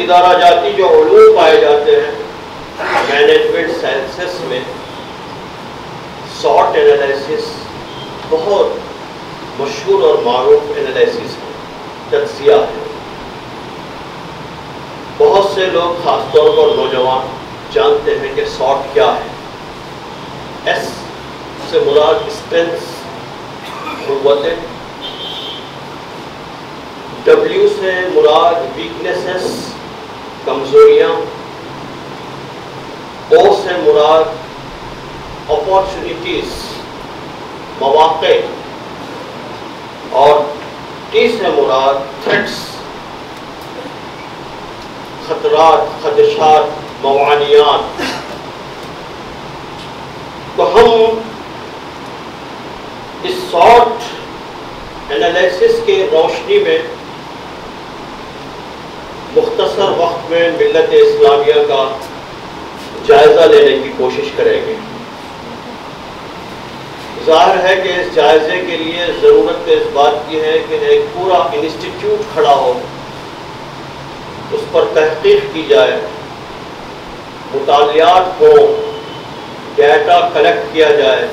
ادارہ جاتی جو علوم پائے جاتے ہیں مینجمنٹ سائنسز میں سارٹ انالیسس بہت مشہور اور معروف انالیسس ہے، تجزیہ ہے۔ بہت سے لوگ خاص طور پر نوجوان جانتے ہیں کہ سارٹ کیا ہے۔ ایس سے مراد اسٹرینتھ قوتیں، ڈبلیو سے مراد ویکنیسز کمزوریاں، او سے مراد اپارچونیٹیز مواقع، اور ٹی سے مراد تھریٹس خطرات خدشات موانعات۔ تو ہم اس سارٹ انالیسس کے روشنی میں مختصر وقت میں ملت اسلامیہ کا جائزہ لینے کی کوشش کریں گے۔ ظاہر ہے کہ اس جائزے کے لیے ضرورت اس بات کی ہے کہ ایک پورا انسٹیٹیوٹ کھڑا ہو، اس پر تحقیق کی جائے، مطالعات ہو، ڈیٹا کلیکٹ کیا جائے،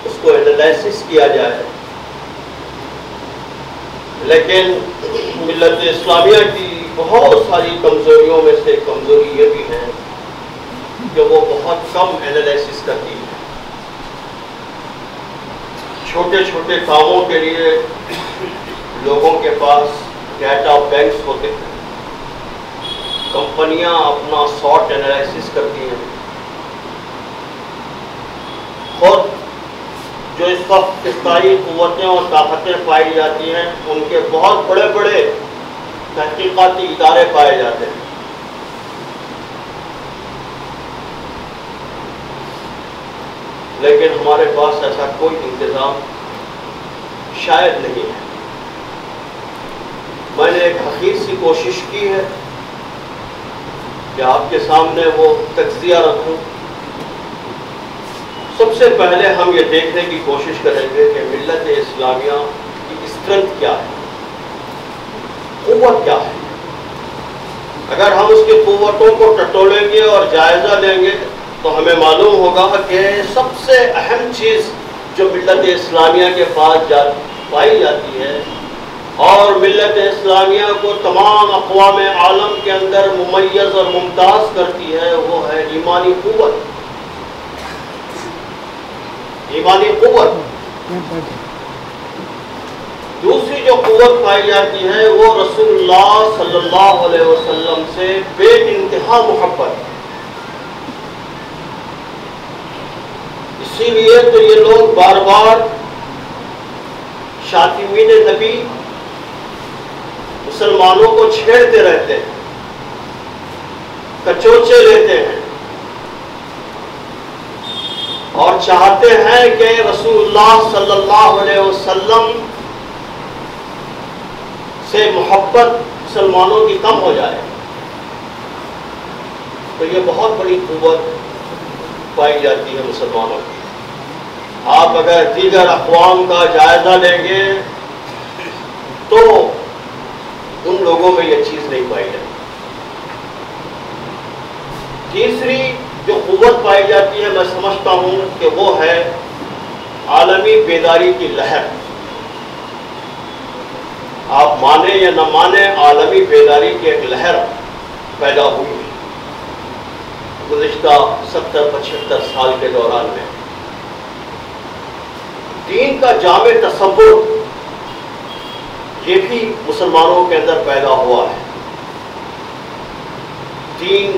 اس کو انالائسس کیا جائے۔ لیکن ملت اسلامیہ کی بہت ساری کمزوریوں میں سے کمزوری یہ بھی ہے کہ وہ بہت کم انالائسس کرتی ہے۔ چھوٹے چھوٹے کاموں کے لیے لوگوں کے پاس ڈیٹا بینکس ہوتے ہیں، کمپنیاں اپنا سارٹ انالائسس کرتی ہیں۔ خود جو اس وقت افتائی قوتیں اور طاقتیں پائی جاتی ہیں ان کے بہت بڑے بڑے تحقیقاتی ادارے پائے جاتے ہیں، لیکن ہمارے پاس ایسا کوئی انتظام شاید نہیں ہے۔ میں نے ایک حقیر سی کوشش کی ہے کہ آپ کے سامنے وہ تجزیہ رکھوں۔ سب سے پہلے ہم یہ دیکھنے کی کوشش کریں گے کہ ملت اسلامیہ کی اسٹرینتھ کیا ہے، قوت کیا ہے۔ اگر ہم اس کی قوتوں کو ٹٹولیں گے اور جائزہ لیں گے تو ہمیں معلوم ہوگا کہ سب سے اہم چیز جو ملت اسلامیہ کے پاس پائی جاتی ہے اور ملت اسلامیہ کو تمام اقوام عالم کے اندر ممیز اور ممتاز کرتی ہے وہ ہے ایمانی قوت۔ ایمانی قوت۔ دوسری جو قوت پائی جاتی ہے وہ رسول اللہ صلی اللہ علیہ وسلم سے بے انتہا محبت۔ اسی لیے تو یہ لوگ بار بار شاتمین نبی مسلمانوں کو چھیڑتے رہتے ہیں، کچوچے لیتے ہیں اور چاہتے ہیں کہ رسول اللہ صلی اللہ علیہ وسلم سے محبت مسلمانوں کی کم ہو جائے۔ تو یہ بہت بڑی قوت پائی جاتی ہے مسلمانوں کی۔ آپ اگر دیگر اقوام کا جائزہ لیں گے تو ان لوگوں میں یہ چیز نہیں پائی جاتی۔ تیسری جو قوت پائی جاتی ہے میں سمجھتا ہوں کہ وہ ہے عالمی بیداری کی لہر۔ آپ مانیں یا نہ مانیں، عالمی بیداری کی ایک لہر پیدا ہوئی ہے گزشتہ 70-75 سال کے دوران میں۔ دین کا جامع تصور یہ بھی مسلمانوں کے اندر پیدا ہوا ہے۔ دین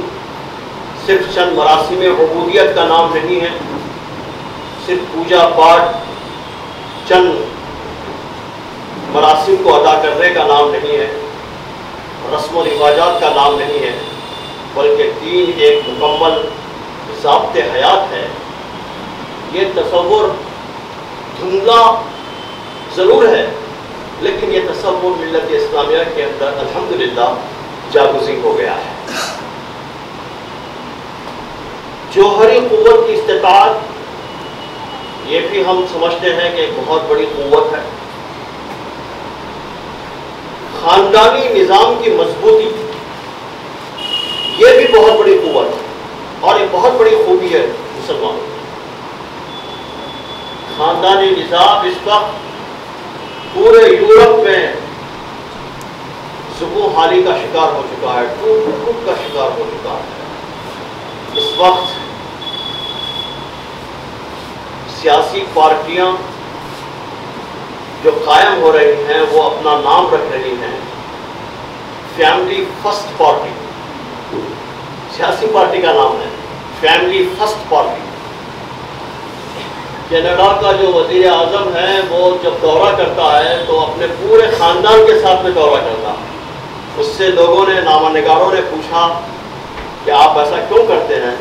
صرف چند مراسم عبودیت کا نام نہیں ہے، صرف پوجا پاٹ چند مراسم کو ادا کرنے کا نام نہیں ہے، رسم و رواجات کا نام نہیں ہے، بلکہ دین ایک مکمل ضابط حیات ہے۔ یہ تصور دھندلا ضرور ہے لیکن یہ تصور ملت اسلامیہ کے اندر الحمدللہ جاگزین ہو گیا ہے۔ جوہری قوت کی استطاعت یہ بھی ہم سمجھتے ہیں کہ ایک بہت بڑی قوت ہے۔ خاندانی نظام کی مضبوطی یہ بھی بہت بڑی قوت ہے اور ایک بہت بڑی خوبی ہے مسلمانوں کی۔ خاندانی نظام اس وقت پورے یورپ میں سکون حالی کا شکار ہو چکا ہے، ٹوٹ کا شکار ہو چکا ہے۔ اس وقت سیاسی پارٹیاں جو قائم ہو رہی ہیں وہ اپنا نام رکھ رہی ہیں فیملی فرسٹ پارٹی۔ سیاسی پارٹی کا نام ہے فیملی فرسٹ پارٹی۔ کینیڈا کا جو وزیر اعظم ہے وہ جب دورہ کرتا ہے تو اپنے پورے خاندان کے ساتھ میں دورہ کرتا ہے۔ اس سے لوگوں نے، نامہ نگاروں نے پوچھا کہ آپ ایسا کیوں کرتے ہیں؟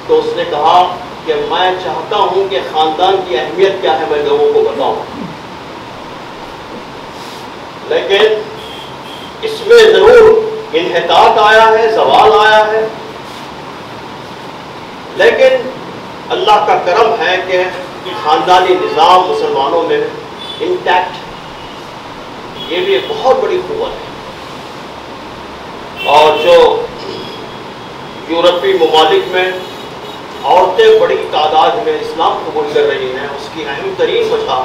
تو اس نے کہا کہ میں چاہتا ہوں کہ خاندان کی اہمیت کیا ہے میں لوگوں کو بتاؤں، لیکن اس میں ضرور انحطاط آیا ہے، زوال آیا ہے، لیکن اللہ کا کرم ہے کہ خاندانی نظام مسلمانوں میں انٹیکٹ، یہ بھی ایک بہت بڑی قوت ہے۔ اور جو یورپی ممالک میں عورتیں بڑی تعداد میں اسلام قبول کر رہی ہیں، اس کی اہم ترین وجہ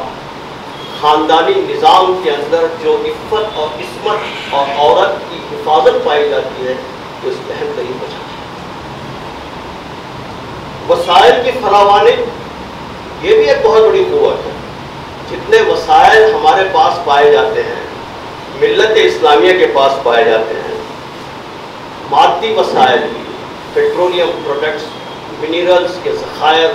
خاندانی نظام کے اندر جو عفت اور عصمت اور عورت کی حفاظت پائی جاتی ہے، تو اس کی اہم ترین وجہ ہے۔ وسائل کی فراوانی، یہ بھی ایک بہت بڑی قوت ہے۔ جتنے وسائل ہمارے پاس پائے جاتے ہیں، ملت اسلامیہ کے پاس پائے جاتے ہیں، مادی وسائل بھی، پیٹرولیم پروڈکٹس، منرلز کے ذخائر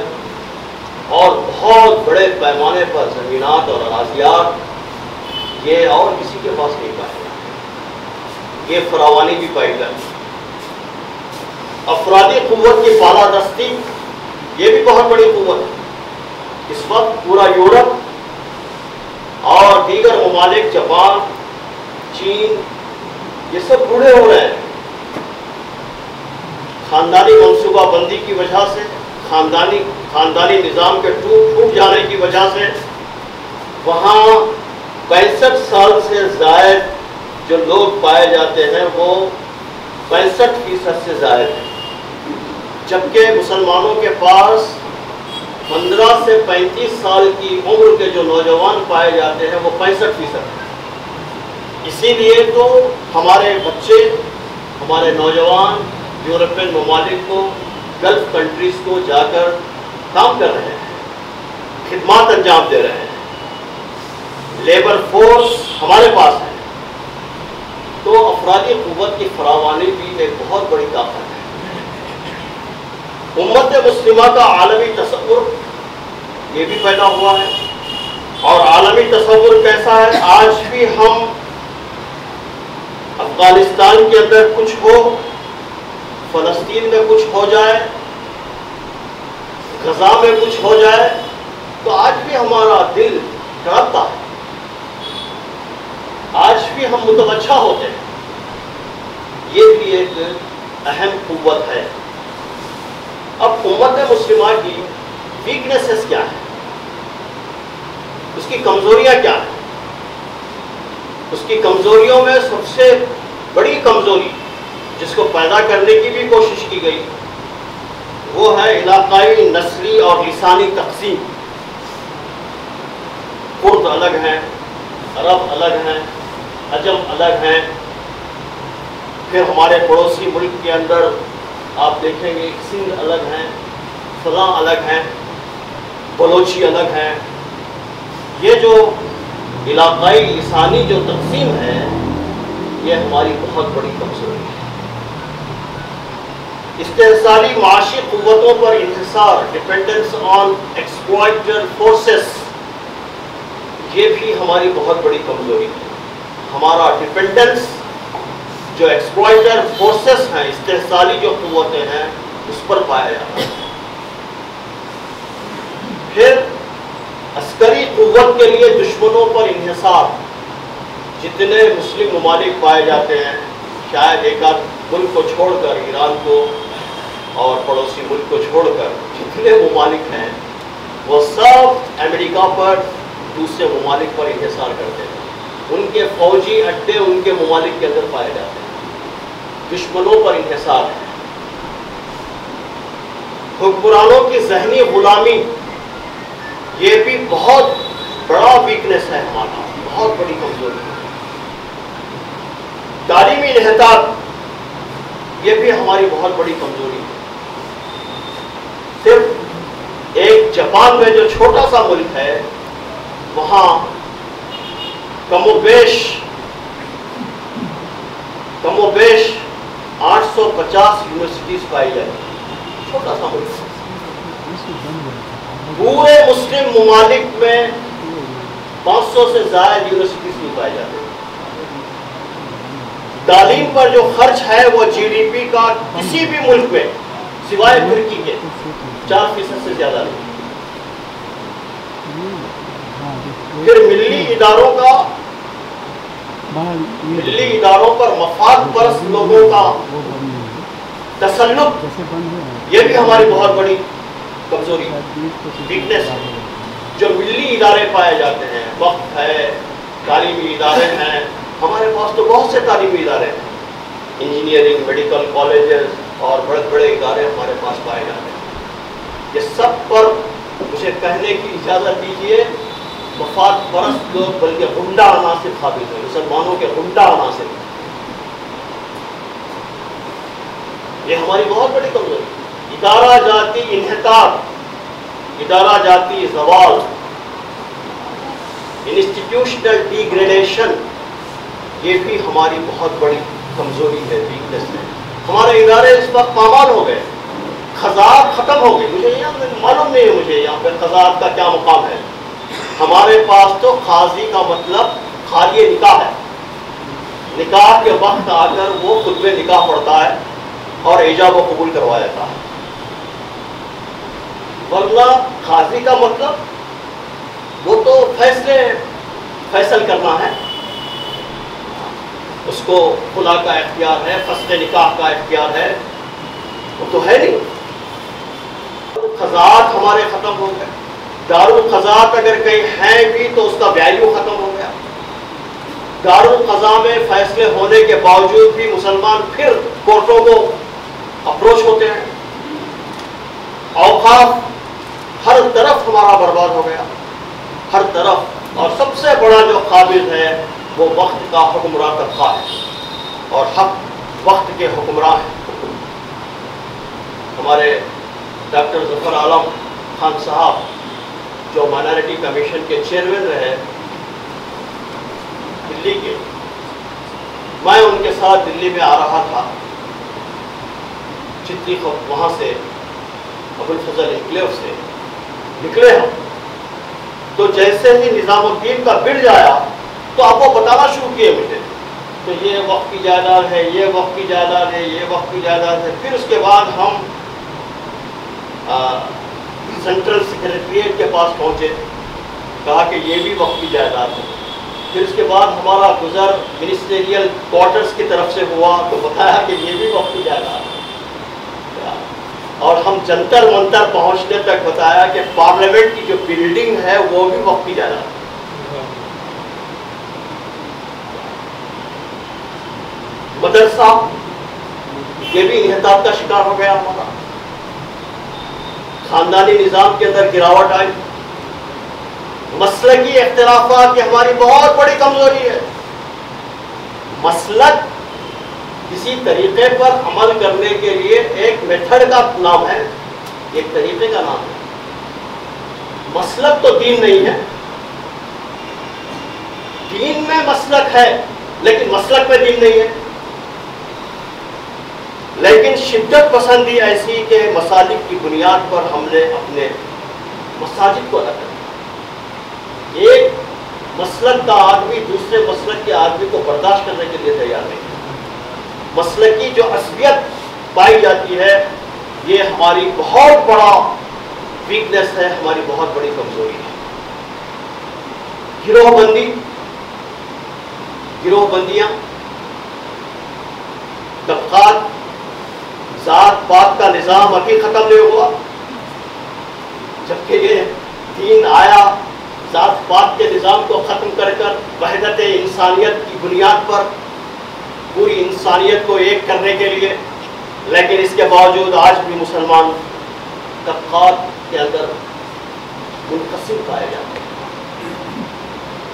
اور بہت بڑے پیمانے پر زمینات اور اراضیات، یہ اور کسی کے پاس نہیں پائے جاتے، یہ فراوانی بھی پائی جاتی ہے۔ افرادی قوت کی بالادستی، یہ بھی بہت بڑی قوت ہے۔ اس وقت پورا یورپ اور دیگر ممالک، جاپان، چین، یہ سب بوڑھے ہو رہے ہیں۔ خاندانی منصوبہ بندی کی وجہ سے، خاندانی نظام کے ٹوٹ جانے کی وجہ سے وہاں 65 سال سے زائد جو لوگ پائے جاتے ہیں وہ 65% سے زائد ہیں، جبکہ مسلمانوں کے پاس 15 سے 35 سال کی عمر کے جو نوجوان پائے جاتے ہیں وہ 65% ہیں۔ اسی لیے تو ہمارے بچے، ہمارے نوجوان یورپین ممالک کو، گلف کنٹریز کو جا کر کام کر رہے ہیں، خدمات انجام دے رہے ہیں، لیبر فورس ہمارے پاس ہے۔ تو افرادی قوت کی فراوانی بھی ایک بہت بڑی طاقت ہے۔ امت مسلمہ کا عالمی تصور یہ بھی پیدا ہوا ہے، اور عالمی تصور کیسا ہے؟ آج بھی ہم افغانستان کے اندر کچھ ہو، فلسطین میں کچھ ہو جائے، غزہ میں کچھ ہو جائے، تو آج بھی ہمارا دل تڑپتا ہے، آج بھی ہم متوجہ ہوتے ہیں۔ یہ بھی ایک اہم قوت ہے۔ اب امت مسلمہ کی ویکنیسز کیا ہے؟ اس کی کمزوریاں کیا ہیں؟ اس کی کمزوریوں میں سب سے بڑی کمزوری جس کو پیدا کرنے کی بھی کوشش کی گئی وہ ہے علاقائی، نسلی اور لسانی تقسیم۔ کرد الگ ہیں، عرب الگ ہیں، عجم الگ ہیں، پھر ہمارے پڑوسی ملک کے اندر آپ دیکھیں گے سندھ الگ ہیں، فلاں الگ ہیں، بلوچی الگ ہیں۔ یہ جو علاقائی لسانی جو تقسیم ہے یہ ہماری بہت بڑی کمزوری ہے۔ استحصالی معاشی قوتوں پر انحصار، ڈپینڈنس آن ایکسپلائٹر فورسز، یہ بھی ہماری بہت بڑی کمزوری ہے۔ ہمارا ڈپینڈنس جو ایکسپلائٹر فورسز ہیں، استحصالی جو قوتیں ہیں، اس پر پایا جاتا ہے۔ پھر عسکری قوت کے لیے دشمنوں پر انحصار، جتنے مسلم ممالک پائے جاتے ہیں، شاید ایک آدھ ملک کو چھوڑ کر، ایران کو اور پڑوسی ملک کو چھوڑ کر جتنے ممالک ہیں وہ سب امریکہ پر، دوسرے ممالک پر انحصار کرتے ہیں۔ ان کے فوجی اڈے ان کے ممالک کے اندر پائے جاتے ہیں۔ دشمنوں پر انحصار ہے، حکمرانوں کی ذہنی غلامی یہ بھی بہت بڑا ویکنس ہے ہمارا، بہت بڑی کمزوری ہے۔ تعلیمی انحطاط یہ بھی ہماری بہت بڑی کمزوری ہے۔ صرف ایک جاپان میں جو چھوٹا سا ملک ہے وہاں کم و بیش 850 یونیورسٹیز پائی جاتی ہیں، چھوٹا سا ملک۔ پورے مسلم ممالک میں 500 سے زائد یونیورسٹیز نہیں پائے جاتے۔ تعلیم پر جو خرچ ہے وہ جی ڈی پی کا کسی بھی ملک میں سوائے ترکی کے 4% سے زیادہ نہیں۔ پھر ملی اداروں پر مفاد پرست لوگوں کا تسلط یہ بھی ہماری بہت بڑی کمزوری ویکنس ہے۔ جو ملی ادارے پائے جاتے ہیں، وقف ہے، تعلیمی ادارے ہیں، ہمارے پاس تو بہت سے تعلیمی ادارے ہیں، انجینئرنگ، میڈیکل کالجز اور بڑے بڑے ادارے ہمارے پاس پائے جاتے ہیں۔ یہ سب پر مجھے کہنے کی اجازت دیجیے مفاد پرست لوگ بلکہ غنڈہ عناصر ثابت ہیں، مسلمانوں کے غنڈہ عناصر۔ یہ ہماری بہت بڑی کمزوری۔ ادارہ جاتی انحطاط، ادارہ جاتی زوال، انسٹیٹیوشنل ڈیگریڈیشن یہ بھی ہماری بہت بڑی کمزوری ہے، ویکنس ہے۔ ہمارے ادارے اس وقت پامال ہو گئے، خزانت ختم ہو گئی۔ مجھے معلوم نہیں ہے مجھے یہاں پہ خزانت کا کیا مقام ہے۔ ہمارے پاس تو قاضی کا مطلب خالی نکاح ہے، نکاح کے وقت آ کر وہ خطبہ نکاح پڑھتا ہے اور ایجاب و قبول کروا دیتا ہے، ورنہ قاضی کا مطلب وہ تو فیصل کرنا ہے، اس کو خلا کا اختیار ہے، فسخ نکاح کا اختیار ہے، وہ تو ہے نہیں۔ قضاءات ہمارے ختم ہو گئے، دارالقضاء اگر کہیں ہیں بھی تو اس کا ویلیو ختم ہو گیا۔ دارالقضاء میں فیصلے ہونے کے باوجود بھی مسلمان پھر کورٹوں کو اپروچ ہوتے ہیں۔ اوقاف ہر طرف ہمارا برباد ہو گیا، ہر طرف۔ اور سب سے بڑا جو قابض ہے وہ وقت کا حکمراں طبقہ ہے، اور حق وقت کے حکمراں ہیں۔ ہمارے ڈاکٹر ظفر عالم خان صاحب جو مائنارٹی کمیشن کے چیئرمین رہے دلی کے، میں ان کے ساتھ دلی میں آ رہا تھا، چتری وہاں سے ابوالفضل انکلیو سے نکلے ہم، تو جیسے ہی نظام الدین کا برج آیا تو آپ وہ بتانا شروع کیے مجھے، تو یہ وقت کی جائیداد ہے، یہ وقت کی جائیداد ہے، یہ وقت کی جائیداد ہے۔ پھر اس کے بعد ہم سینٹرل سیکریٹریٹ کے پاس پہنچے، کہا کہ یہ بھی وقت کی جائیداد ہے۔ پھر اس کے بعد ہمارا گزر منسٹریل کوارٹرز کی طرف سے ہوا تو بتایا کہ یہ بھی وقت کی جائیداد ہے، اور ہم جنتر منتر پہنچنے تک بتایا کہ پارلیمنٹ کی جو بلڈنگ ہے وہ بھی وقت کی جائیداد ہے۔ مدرسہ یہ بھی انحطاط کا شکار ہو گیا ہمارا، خاندانی نظام کے اندر گراوٹ آئی، مسلکی اختلافات یہ ہماری بہت بڑی کمزوری ہے۔ مسلک کسی طریقے پر عمل کرنے کے لیے ایک میتھڈ کا نام ہے، ایک طریقے کا نام ہے۔ مسلک تو دین نہیں ہے، دین میں مسلک ہے لیکن مسلک میں دین نہیں ہے۔ لیکن شدت پسندی ایسی کہ مسالک کی بنیاد پر ہم نے اپنے مساجد کو الگ کر دیا۔ ایک مسلک کا آدمی دوسرے مسلک کے آدمی کو برداشت کرنے کے لیے تیار نہیں ہے۔ مسلک کی جو عصبیت پائی جاتی ہے یہ ہماری بہت بڑا ویکنس ہے، ہماری بہت بڑی کمزوری ہے۔ گروہ بندیاں، طبقات، ذات پات کا نظام ابھی ختم نہیں ہوا، جبکہ یہ دین آیا ذات پات کے نظام کو ختم کر وحدت انسانیت کی بنیاد پر پوری انسانیت کو ایک کرنے کے لیے، لیکن اس کے باوجود آج بھی مسلمان طبقات کے اندر منقسم پائے جاتے ہیں۔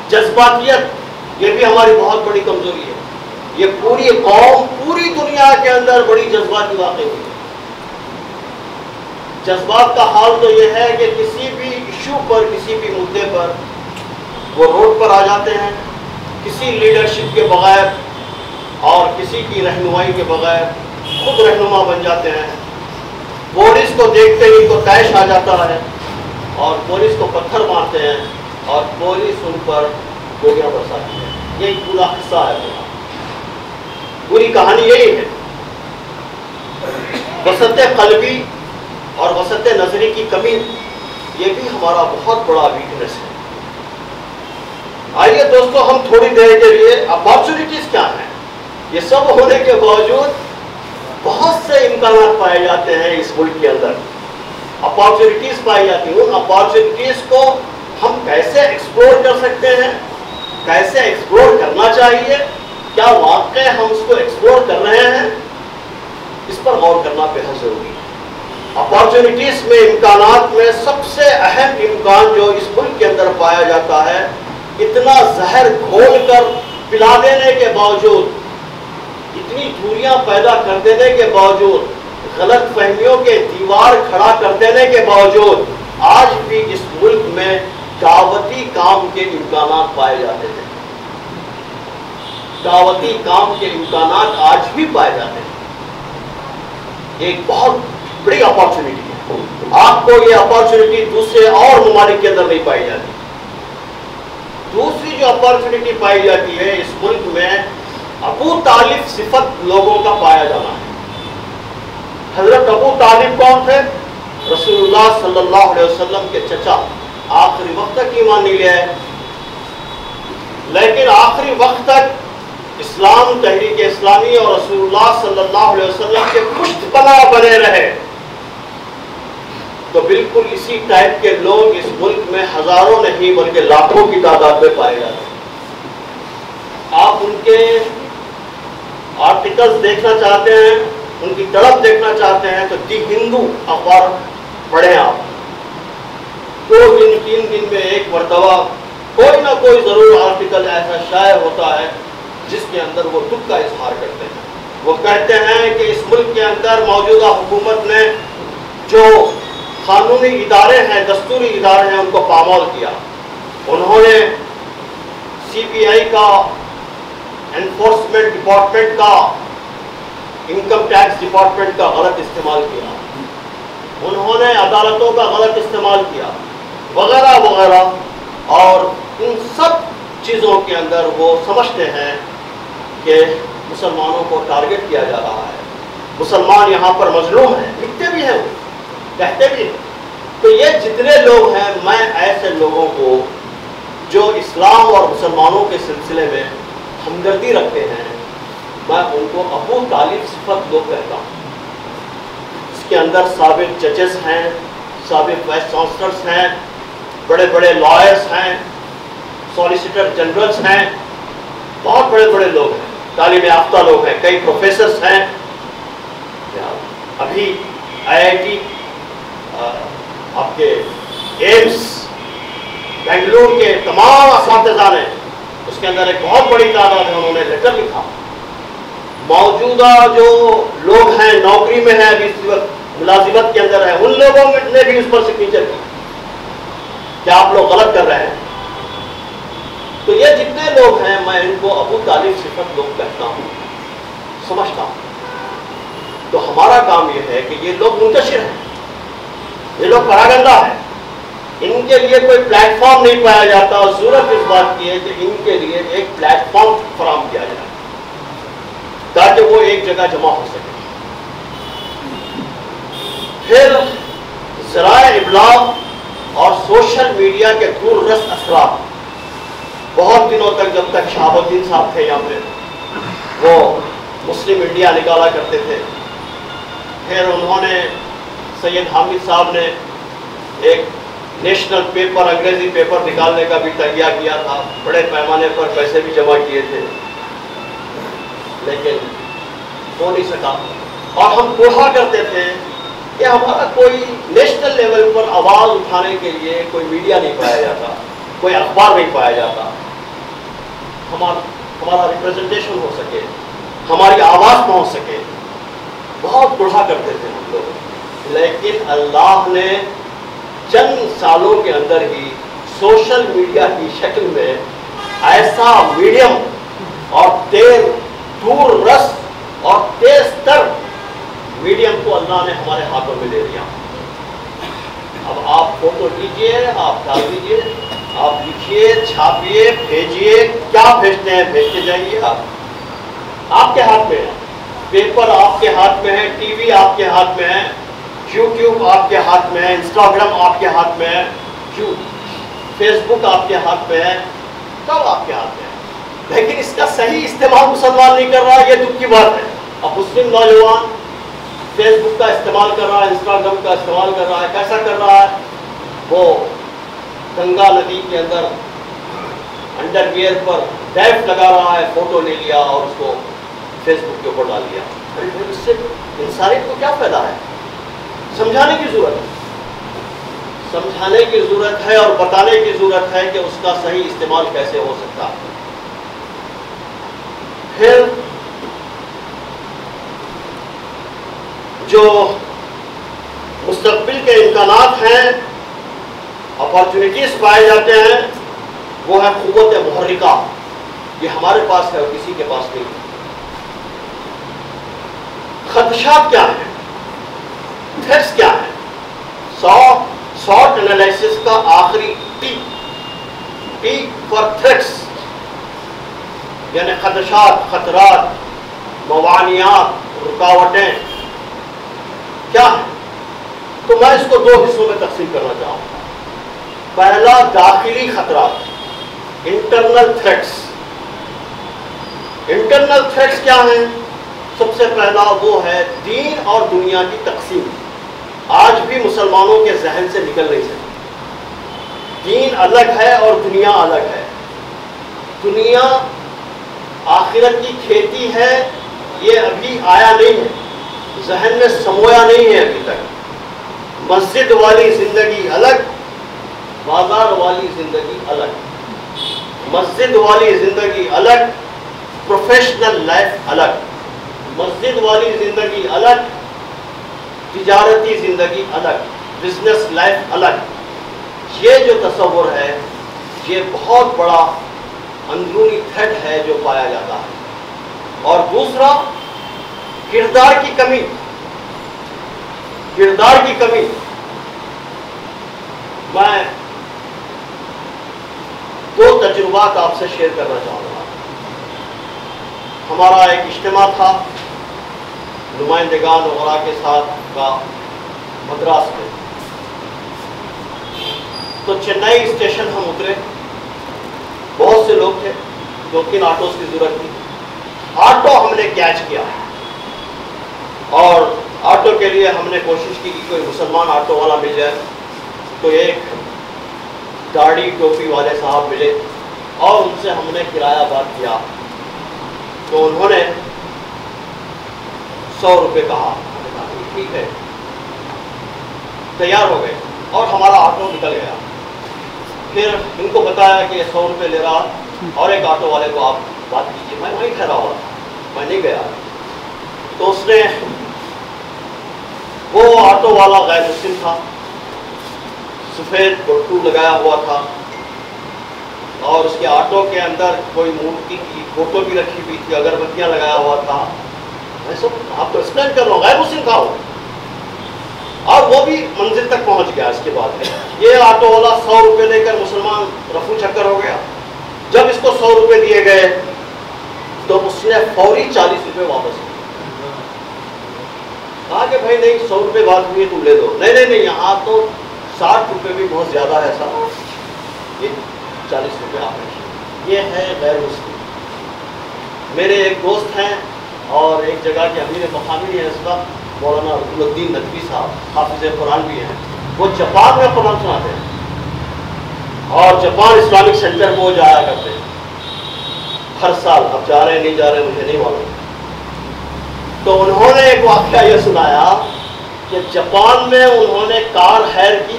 جذباتیت یہ بھی ہماری بہت بڑی کمزوری ہے۔ یہ پوری قوم پوری دنیا کے اندر بڑی جذباتی واقع ہوئی ہے۔ جذبات کا حال تو یہ ہے کہ کسی بھی ایشو پر، کسی بھی مدعے پر وہ روڈ پر آ جاتے ہیں، کسی لیڈرشپ کے بغیر اور کسی کی رہنمائی کے بغیر خود رہنما بن جاتے ہیں۔ پولیس کو دیکھتے ہی کو طیش آ جاتا ہے اور پولیس کو پتھر مارتے ہیں اور پولیس ان پر گولیاں برساتی ہے۔ یہی پورا قصہ ہے، پوری کہانی یہی ہے۔ وسعت قلبی اور وسعت نظری کی کمی یہ بھی ہمارا بہت بڑا ویکنس ہے۔ آئیے دوستو، ہم تھوڑی دیر کے لیے اپارچونیٹیز کیا ہیں، یہ سب ہونے کے باوجود بہت سے امکانات پائے جاتے ہیں اس ملک کے اندر، اپارچونیٹیز پائی جاتی ہیں۔ ان اپارچونیٹیز کو ہم کیسے ایکسپلور کر سکتے ہیں، کیسے ایکسپلور کرنا چاہیے، کیا واقع ہم اس کو ایکسپلور کر رہے ہیں، اس پر غور کرنا بہت ضروری ہے۔ اپارچونیٹیز میں، امکانات میں سب سے اہم امکان جو اس ملک کے اندر پایا جاتا ہے، اتنا زہر گھول کر پلا دینے کے باوجود، اتنی دوریاں پیدا کر دینے کے باوجود، غلط فہمیوں کے دیوار کھڑا کر دینے کے باوجود، آج بھی اس ملک میں دعوتی کام کے امکانات پائے جاتے ہیں۔ دعوتی کام کے امکانات آج بھی پائے جاتے ہیں۔ ایک بہت بڑی اپارچونیٹی ہے۔ آپ کو یہ اپارچونیٹی دوسرے اور ممالک کے اندر نہیں پائی جاتی۔ دوسری جو اپارچونیٹی پائی جاتی ہے اس ملک میں، ابو طالب صفت لوگوں کا پایا جانا ہے۔ حضرت ابو طالب کون تھے؟ رسول اللہ صلی اللہ علیہ وسلم کے چچا، آخری وقت تک ایمان نہیں لے آئے، لیکن آخری وقت تک اسلام، تحریک اسلامی اور رسول اللہ صلی اللہ علیہ وسلم کے پشت پناہ بنے رہے۔ تو بالکل اسی ٹائپ کے لوگ اس ملک میں ہزاروں نہیں بلکہ لاکھوں کی تعداد میں پائے جاتے ہیں۔ آپ ان کے آرٹیکلز دیکھنا چاہتے ہیں، ان کی تڑپ دیکھنا چاہتے ہیں تو دی ہندو اخبار پڑھیں آپ۔ 2 دن 3 دن میں ایک مرتبہ کوئی نہ کوئی ضرور آرٹیکل ایسا شائع ہوتا ہے جس کے اندر وہ دکھ کا اظہار کرتے ہیں۔ وہ کہتے ہیں کہ اس ملک کے اندر موجودہ حکومت نے جو قانونی ادارے ہیں، دستوری ادارے ہیں، ان کو پامال کیا۔ انہوں نے سی بی آئی کا، انفورسمنٹ ڈپارٹمنٹ کا، انکم ٹیکس ڈپارٹمنٹ کا غلط استعمال کیا، انہوں نے عدالتوں کا غلط استعمال کیا، وغیرہ وغیرہ۔ اور ان سب چیزوں کے اندر وہ سمجھتے ہیں کہ مسلمانوں کو ٹارگٹ کیا جا رہا ہے، مسلمان یہاں پر مظلوم ہیں، لکھتے بھی ہیں، وہ کہتے بھی ہیں۔ تو یہ جتنے لوگ ہیں، میں ایسے لوگوں کو جو اسلام اور مسلمانوں کے سلسلے میں ہمدردی رکھتے ہیں، میں ان کو ابو طالب صفت لوگ کہتا ہوں۔ اس کے اندر سابق ججز ہیں، سابق وائس چانسلرز ہیں، بڑے بڑے لائرز ہیں، سالیسیٹر جنرلز ہیں، بہت بڑے بڑے لوگ ہیں، تعلیم یافتہ لوگ ہیں، کئی پروفیسرز ہیں۔ ابھی آئی آئی ٹی، آپ کے ایمس بنگلور کے تمام اساتذہ نے، اس کے اندر ایک بہت بڑی تعداد ہے، انہوں نے لیٹر لکھا۔ موجودہ جو لوگ ہیں نوکری میں ہیں، ابھی اس وقت ملازمت کے اندر ہیں، ان لوگوں نے بھی اس پر سگنیچر کی کہ آپ لوگ غلط کر رہے ہیں۔ تو یہ جتنے لوگ ہیں، میں ان کو ابو طالب صفت لوگ کہتا ہوں، سمجھتا ہوں۔ تو ہمارا کام یہ ہے کہ یہ لوگ منتشر ہیں، یہ لوگ پراگندہ ہیں، ان کے لیے کوئی پلیٹ فارم نہیں پایا جاتا۔ ضرورت اس بات کی ہے کہ ان کے لیے ایک پلیٹ فارم فراہم کیا جائے تاکہ وہ ایک جگہ جمع ہو سکے۔ پھر ذرائع ابلاغ اور سوشل میڈیا کے دور رس اثرات، بہت دنوں تک جب تک شہاب الدین صاحب تھے یہاں پہ، وہ مسلم انڈیا نکالا کرتے تھے۔ پھر انہوں نے، سید حامد صاحب نے ایک نیشنل پیپر، انگریزی پیپر نکالنے کا بھی تہیہ کیا تھا، بڑے پیمانے پر پیسے بھی جمع کیے تھے، لیکن ہو نہیں سکا. اور ہم کوشاں کرتے تھے کہ ہمارا کوئی نیشنل لیول پر آواز اٹھانے کے لیے کوئی میڈیا نہیں پایا جاتا, کوئی اخبار نہیں پایا جاتا, ہمارا ریپرزنٹیشن ہو سکے, ہماری آواز پہنچ سکے. بہت کوشاں کرتے تھے ہم لوگ. لیکن اللہ نے چند سالوں کے اندر ہی سوشل میڈیا کی شکل میں ایسا میڈیم اور دور رس اور تیز تر میڈیم کو اللہ نے ہمارے ہاتھوں میں دے دیا. اب آپ فوٹو لیجئے, آپ ڈال دیجئے, آپ لکھیے, چھاپیے, بھیجیے, کیا بھیجتے ہیں بھیجتے جائیے. آپ کے ہاتھ میں ہے, پیپر آپ کے ہاتھ میں ہے, ٹی وی آپ کے ہاتھ میں ہے, یوٹیوب آپ کے ہاتھ میں ہے, انسٹاگرام آپ کے ہاتھ میں ہے, فیس بک آپ کے ہاتھ میں ہے, سب آپ کے ہاتھ میں ہے. لیکن اس کا صحیح استعمال مسلمان نہیں کر رہا, یہ دکھ کی بات ہے. اب مسلم نوجوان فیس بک کا استعمال کر رہا ہے, انسٹاگرام کا استعمال کر رہا ہے. کیسا کر رہا ہے؟ وہ گنگا ندی کے اندر انڈر ویئر پر ڈائیو لگا رہا ہے, فوٹو لے لیا اور اس کو فیس بک کے اوپر ڈال دیا. اس سے انسانیت کو کیا فائدہ ہے؟ سمجھانے کی ضرورت ہے, سمجھانے کی ضرورت ہے اور بتانے کی ضرورت ہے کہ اس کا صحیح استعمال کیسے ہو سکتا ہے. پھر جو مستقبل کے امکانات ہیں, اپارچونیٹیز پائے جاتے ہیں, وہ ہے قوت محرکہ. یہ ہمارے پاس ہے اور کسی کے پاس نہیں. خدشات کیا ہیں, تھریٹس کیا ہیں؟ شارٹ انالیسس کا آخری ٹی فار تھریٹس, یعنی خدشات, خطرات, موانعات, رکاوٹیں کیا ہیں. تو میں اس کو دو حصوں میں تقسیم کرنا چاہوں گا. پہلا داخلی خطرات, انٹرنل تھریٹس. انٹرنل تھریٹس کیا ہیں؟ سب سے پہلا وہ ہے دین اور دنیا کی تقسیم. آج بھی مسلمانوں کے ذہن سے نکل نہیں سکتی. دین الگ ہے اور دنیا الگ ہے. دنیا آخرت کی کھیتی ہے, یہ ابھی آیا نہیں ہے, ذہن میں سمویا نہیں ہے ابھی تک. مسجد والی زندگی الگ, بازار والی زندگی الگ. مسجد والی زندگی الگ, پروفیشنل لائف الگ. مسجد والی زندگی الگ, تجارتی زندگی الگ, بزنس لائف الگ. یہ جو تصور ہے یہ بہت بڑا اندرونی تھریٹ ہے جو پایا جاتا ہے. اور دوسرا کردار کی کمی. کردار کی کمی. میں دو تجربات آپ سے شیئر کرنا چاہوں گا. ہمارا ایک اجتماع تھا نمائندگان وغیرہ کے ساتھ کا مدراس میں. تو چنئی اسٹیشن ہم اترے, بہت سے لوگ تھے, 2-3 آٹوز کی ضرورت تھی. آٹو ہم نے کیچ کیا اور آٹو کے لیے ہم نے کوشش کی کہ کوئی مسلمان آٹو والا مل جائے. تو ایک داڑھی ٹوپی والے صاحب ملے اور ان سے ہم نے کرایہ بات کیا. تو انہوں نے 100 روپے کہا. ٹھیک ہے, تیار ہو گئے اور ہمارا آٹو نکل گیا. پھر ان کو بتایا کہ 100 روپے لے رہا اور ایک آٹو والے کو آپ بات کیجیے. میں وہیں ٹھہرا ہوا تھا, میں نہیں گیا. تو اس نے, وہ آٹو والا غیر مسلم تھا, سفید بٹو لگایا ہوا تھا اور اس کے آٹو کے اندر کوئی مورتی کی فوٹو بھی رکھی ہوئی تھی, اگربتیاں لگایا ہوا تھا. میں سب آپ کو ایکسپلین کر رہا ہوں, غیر مسلم تھا وہ. اور وہ بھی منزل تک پہنچ گیا. اس کے بعد یہ آٹو والا 100 روپے لے کر مسلمان رفو چکر ہو گیا. جب اس کو 100 روپے دیے گئے تو اس نے فوری 40 روپے واپس کیے. کہا کہ بھائی نہیں, 100 روپے بات ہوئی ہے, تم لے دو. نہیں, یہاں تو 60 روپے بھی بہت زیادہ ہے صاحب, یہ 40 روپے آپ نے. یہ ہے غیر مسلم. میرے ایک دوست ہیں اور ایک جگہ کے امیر مقامی ہیں اس وقت, مولانا رکن الدین ندوی صاحب, حافظ قرآن بھی ہیں. وہ جاپان میں قرآن سناتے ہیں اور جاپان اسلامک سینٹر میں وہ جایا کرتے ہیں ہر سال. اب جا رہے ہیں نہیں جا رہے مجھے نہیں معلوم. تو انہوں نے ایک واقعہ یہ سنایا کہ جاپان میں انہوں نے کار ہائر کی،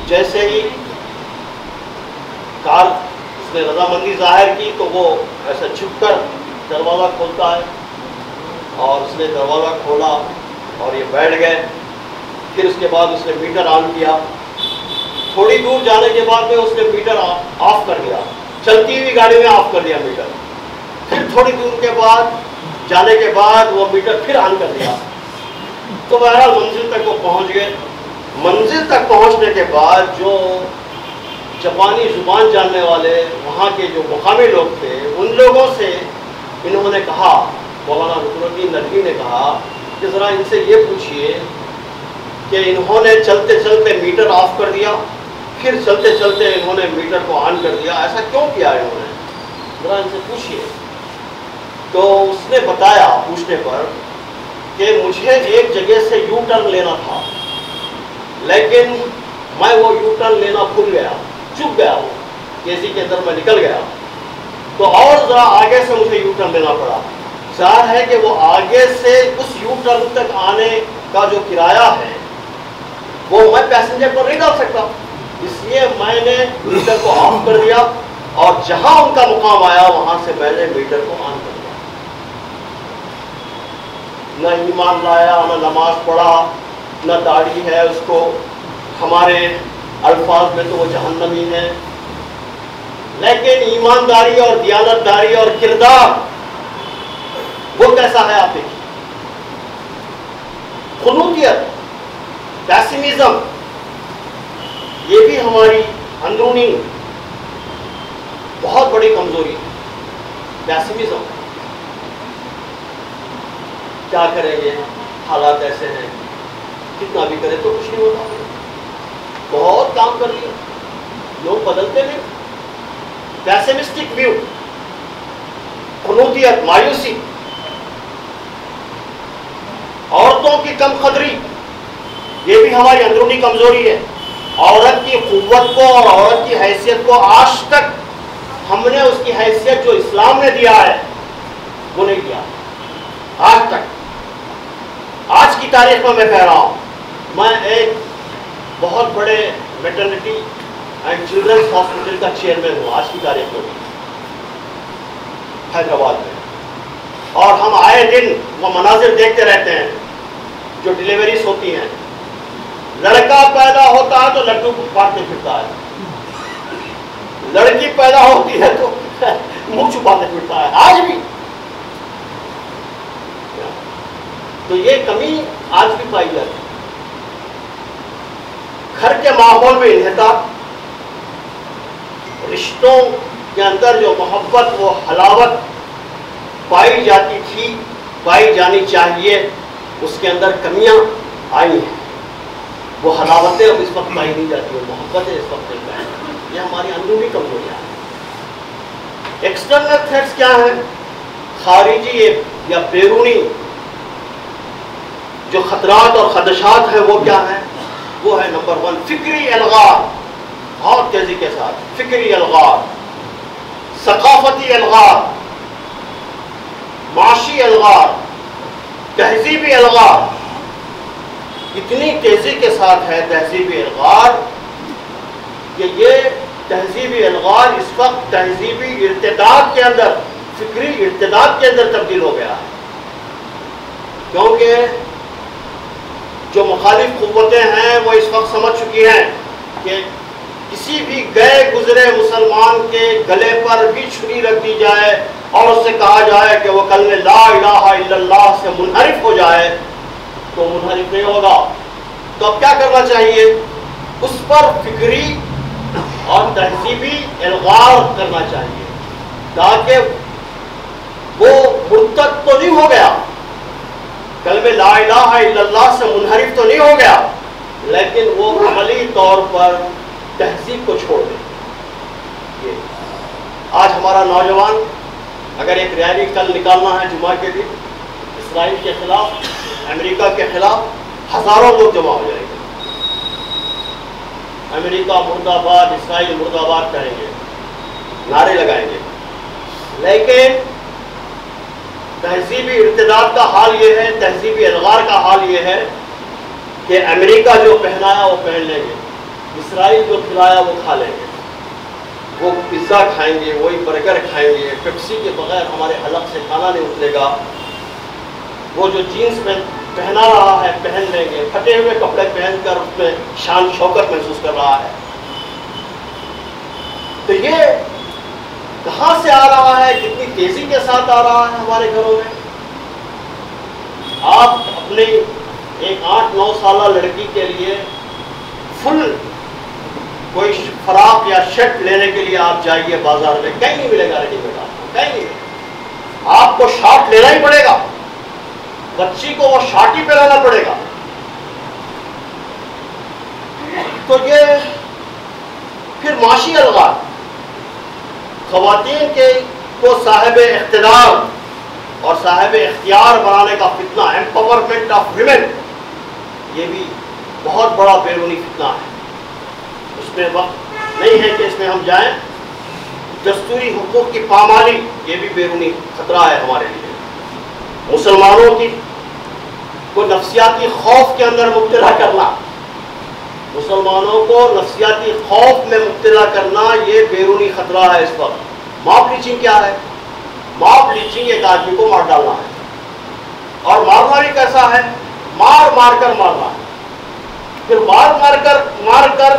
جیسے ہی کار اس نے رضامندی ظاہر کی تو وہ ایسا چھپ کر دروازہ کھولتا ہے، اور اس نے دروازہ کھولا اور یہ بیٹھ گئے. پھر اس کے بعد اس نے میٹر آن کیا. تھوڑی دور جانے کے بعد میں اس نے میٹر آف کر دیا، چلتی ہوئی گاڑی میں آف کر دیا میٹر. پھر تھوڑی دور کے بعد جانے کے بعد وہ میٹر پھر آن کر دیا. تو بہرحال منزل تک وہ پہنچ گئے. منزل تک پہنچنے کے بعد جو جاپانی زبان جاننے والے وہاں کے جو مقامی لوگ تھے، ان لوگوں سے انہوں نے کہا، مولانا رکن الدین ندوی نے کہا کہ ذرا ان سے یہ پوچھئے کہ انہوں نے چلتے چلتے میٹر آف کر دیا، پھر چلتے چلتے انہوں نے میٹر کو آن کر دیا، ایسا کیوں کیا انہوں نے؟ ذرا ان سے پوچھئے. تو اس نے بتایا پوچھنے پر کہ مجھے ایک جگہ سے یو ٹرن لینا تھا، لیکن میں وہ یو ٹرن لینا بھول گیا، چپ گیا، وہ تیزی کے اندر میں نکل گیا، تو اور ذرا آگے سے مجھے یو ٹرن لینا پڑا. ظاہر ہے کہ وہ آگے سے اس یو ٹرن تک آنے کا جو کرایہ ہے وہ میں پیسنجر پر نہیں ڈال سکتا، اس لیے میں نے میٹر کو آف کر دیا، اور جہاں ان کا مقام آیا وہاں سے میں نے میٹر کو آن کر دیا. نہ ایمان لایا، نہ نماز پڑھا، نہ داڑھی ہے اس کو، ہمارے الفاظ میں تو وہ جہنمی ہے، لیکن ایمانداری اور دیانت داری اور کردار وہ کیسا ہے آپ دیکھیے. خنوتیت، پیسمزم، یہ بھی ہماری اندرونی بہت بڑی کمزوری ہے. پیسمزم، کیا کریں گے، حالات ایسے ہیں، کتنا بھی کرے تو کچھ نہیں ہوتا. بہت کام کر لیا، لوگ بدلتے نہیں. پیسمسٹک ویو، خنوتیت، مایوسی، عورتوں کی کم قدری، یہ بھی ہماری اندرونی کمزوری ہے. عورت کی قوت کو اور عورت کی حیثیت کو آج تک ہم نے اس کی حیثیت جو اسلام نے دیا ہے وہ نہیں دیا آج تک. آج کی تاریخ میں کہہ رہا ہوں، میں ایک بہت بڑے میٹرنٹی اینڈ چلڈرنس ہاسپٹل کا چیئرمین ہوں آج کی تاریخ میں حیدرآباد میں، اور ہم آئے دن وہ مناظر دیکھتے رہتے ہیں جو ڈیلیوریز ہوتی ہیں. لڑکا پیدا ہوتا ہے تو لڈو بانٹتے پھرتا ہے، لڑکی پیدا ہوتی ہے تو منہ چھپاتے پھرتا ہے آج بھی. تو یہ کمی آج بھی پائی جاتی ہے. گھر کے ماحول میں انحطاط، رشتوں کے اندر جو محبت وہ حلاوت پائی جاتی تھی، پائی جانی چاہیے، اس کے اندر کمیاں آئی ہیں. وہ حلاوتیں اب اس وقت پائی نہیں جاتی، وہ محبتیں اس وقت نہیں پائی جاتی. یہ ہماری اندرونی کمزوریاں ہیں. ایکسٹرنل تھریٹس کیا ہیں؟ خارجی یا بیرونی جو خطرات اور خدشات ہیں وہ کیا ہیں؟ وہ ہے نمبر 1 فکری الغار، بہت تیزی کے ساتھ فکری الغار، ثقافتی الغار، معاشی الغار، تہذیبی الغار. اتنی تیزی کے ساتھ ہے تہذیبی الغار کہ یہ تہذیبی الغار اس وقت تہذیبی ارتداد کے اندر، فکری ارتداد کے اندر تبدیل ہو گیا ہے. کیونکہ جو مخالف قوتیں ہیں وہ اس وقت سمجھ چکی ہیں کہ کسی بھی گئے گزرے مسلمان کے گلے پر بھی چھری رکھ دی جائے اور اس سے کہا جائے کہ وہ کلمہ لا الہ الا اللہ سے منحرف ہو جائے تو منحرف نہیں ہوگا. تو اب کیا کرنا چاہیے؟ اس پر فکری اور تہذیبی الغار کرنا چاہیے تاکہ وہ مرتد تو نہیں ہو گیا، کلمہ لا الہ الا اللہ سے منحرف تو نہیں ہو گیا، لیکن وہ عملی طور پر تہذیب کو چھوڑ دے. آج ہمارا نوجوان اگر ایک ریلی کل نکالنا ہے جمعہ کے دن اسرائیل کے خلاف، امریکہ کے خلاف، ہزاروں لوگ جمع ہو جائیں گے. امریکہ مرد آباد، اسرائیل مرد آباد کہیں گے، نعرے لگائیں گے. لیکن تہذیبی ارتداد کا حال یہ ہے، تہذیبی الغار کا حال یہ ہے کہ امریکہ جو پہنایا وہ پہن لیں گے، اسرائیل جو کھلایا وہ کھا لیں گے، وہ پیزا کھائیں گے، وہی برگر کھائیں گے، پیپسی کے بغیر ہمارے حلق سے کھانا نہیں اترے گا، وہ جو جینس پہنا رہا ہے پہن لیں گے، پھٹے ہوئے کپڑے پہن کر اس میں شان شوکت محسوس کر رہا ہے۔ تو یہ کہاں سے آ رہا ہے، کتنی تیزی کے ساتھ آ رہا ہے ہمارے گھروں میں؟ آپ اپنی ایک 8-9 سالہ لڑکی کے لیے فل کوئی فراق یا شرٹ لینے کے لیے آپ جائیے بازار میں، کہیں نہیں ملے گا ریڈی میڈ، کہیں نہیں ملے گا، آپ کو شارٹ لینا ہی پڑے گا، بچی کو وہ شارٹ ہی پہنانا پڑے گا۔ تو یہ پھر معاشی الغار، خواتین کو صاحب اقتدار اور صاحب اختیار بنانے کا فتنہ، ایمپاورمنٹ آف ویمن، یہ بھی بہت بڑا بیرونی فتنہ ہے۔ اس میں وقت نہیں ہے کہ اس میں ہم جائیں۔ دستوری حقوق کی پامالی، یہ بھی بیرونی خطرہ ہے ہمارے لیے۔ مسلمانوں کو نفسیاتی خوف کے اندر مبتلا کرنا، مسلمانوں کو نفسیاتی خوف میں مبتلا کرنا، یہ بیرونی خطرہ ہے اس وقت۔ ماب لیچنگ کیا ہے؟ ماب لیچنگ ایک آدمی کو مار ڈالنا ہے، اور مارنا بھی کیسا ہے؟ مار مار کر مارنا ہے۔ پھر مار کر